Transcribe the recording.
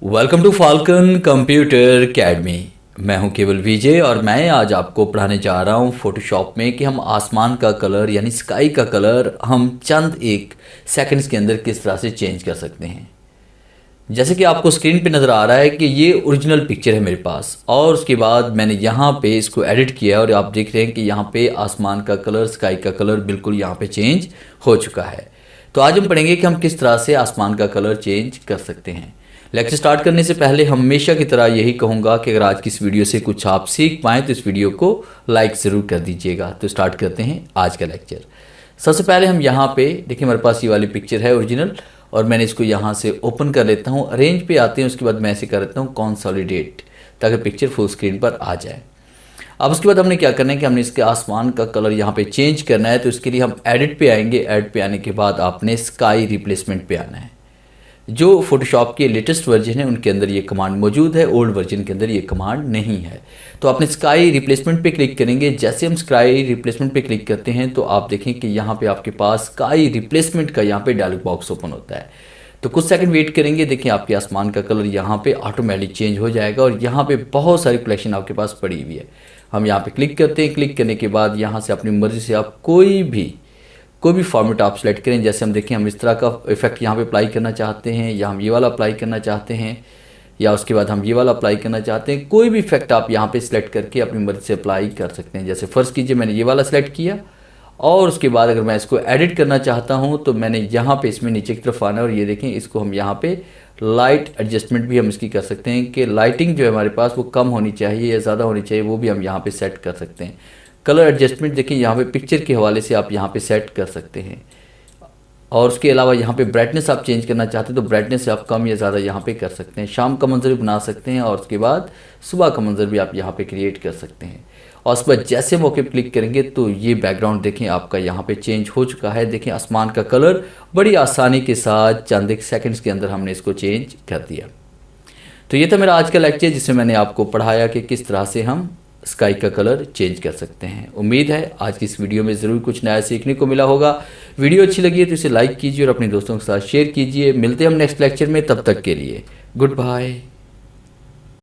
Welcome to Falcon computer academy. मैं हूं केवल विजय और मैं आज आपको पढ़ाने जा रहा हूं फोटोशॉप में कि हम आसमान का कलर यानी स्काई का कलर हम चंद एक सेकंड्स के अंदर किस तरह से चेंज कर सकते हैं। जैसे कि आपको स्क्रीन पे नज़र आ रहा है कि ये ओरिजिनल पिक्चर है मेरे पास और उसके बाद मैंने यहाँ पे इसको एडिट किया है और आप देख रहे हैं कि यहाँ पे आसमान का कलर स्काई का कलर बिल्कुल यहाँ पे चेंज हो चुका है। तो आज हम पढ़ेंगे कि हम किस तरह से आसमान का कलर चेंज कर सकते हैं। लेक्चर स्टार्ट करने से पहले हमेशा की तरह यही कहूँगा कि अगर आज की इस वीडियो से कुछ आप सीख पाएँ तो इस वीडियो को लाइक ज़रूर कर दीजिएगा। तो स्टार्ट करते हैं आज का लेक्चर। सबसे पहले हम यहाँ पे देखिए हमारे पास ये वाली पिक्चर है ओरिजिनल और मैंने इसको यहाँ से ओपन कर लेता हूँ। अरेंज पे आते हैं, उसके बाद मैं ऐसे कर लेता हूँ कंसोलिडेट ताकि पिक्चर फुल स्क्रीन पर आ जाए। अब उसके बाद हमने क्या करना है कि हमने इसके आसमान का कलर यहाँ पे चेंज करना है। तो इसके लिए हम एडिट पे आएंगे। एडिट पे आने के बाद आपने स्काई रिप्लेसमेंट पे आना है। जो फोटोशॉप के लेटेस्ट वर्जन है उनके अंदर ये कमांड मौजूद है, ओल्ड वर्जन के अंदर ये कमांड नहीं है। तो आपने स्काई रिप्लेसमेंट पे क्लिक करेंगे। जैसे हम स्काई रिप्लेसमेंट पे क्लिक करते हैं तो आप देखें कि यहाँ पे आपके पास स्काई रिप्लेसमेंट का यहाँ पे डायलॉग बॉक्स ओपन होता है। तो कुछ सेकंड वेट करेंगे, देखिए आपके आसमान का कलर यहाँ पे ऑटोमेटिक चेंज हो जाएगा और यहाँ पे बहुत सारी कलेक्शन आपके पास पड़ी हुई है। हम यहाँ पे क्लिक करते हैं। क्लिक करने के बाद यहाँ से अपनी मर्ज़ी से आप कोई भी फॉर्मेट आप सेलेक्ट करें। जैसे हम देखें हम इस तरह का इफेक्ट यहाँ पे अप्लाई करना चाहते हैं या हम ये वाला अप्लाई करना चाहते हैं या उसके बाद हम ये वाला अप्लाई करना चाहते हैं। कोई भी इफेक्ट आप यहाँ पे सिलेक्ट करके अपनी मर्ज़ी से अप्लाई कर सकते हैं। जैसे फ़र्ज़ कीजिए मैंने ये वाला सेलेक्ट किया और उसके बाद अगर मैं इसको एडिट करना चाहता हूँ तो मैंने यहाँ पे इसमें नीचे की तरफ आना है और ये देखें इसको हम यहाँ पे लाइट एडजस्टमेंट भी हम इसकी कर सकते हैं कि लाइटिंग जो है हमारे पास वो कम होनी चाहिए या ज़्यादा होनी चाहिए, वो भी हम यहाँ पे सेट कर सकते हैं। कलर एडजस्टमेंट देखिए यहाँ पे पिक्चर के हवाले से आप यहाँ पे सेट कर सकते हैं। और उसके अलावा यहाँ पे ब्राइटनेस आप चेंज करना चाहते हैं तो ब्राइटनेस से आप कम या ज़्यादा यहाँ पे कर सकते हैं। शाम का मंजर भी बना सकते हैं और उसके बाद सुबह का मंजर भी आप यहाँ पे क्रिएट कर सकते हैं। और उसके बाद जैसे हम ओके क्लिक करेंगे तो ये बैकग्राउंड देखें आपका यहाँ पे चेंज हो चुका है। देखें आसमान का कलर बड़ी आसानी के साथ चंद एक सेकेंड्स के अंदर हमने इसको चेंज कर दिया। तो ये था मेरा आज का लेक्चर जिसमें मैंने आपको पढ़ाया कि किस तरह से हम स्काई का कलर चेंज कर सकते हैं। उम्मीद है आज की इस वीडियो में ज़रूर कुछ नया सीखने को मिला होगा। वीडियो अच्छी लगी है तो इसे लाइक कीजिए और अपने दोस्तों के साथ शेयर कीजिए। मिलते हैं हम नेक्स्ट लेक्चर में, तब तक के लिए गुड बाय।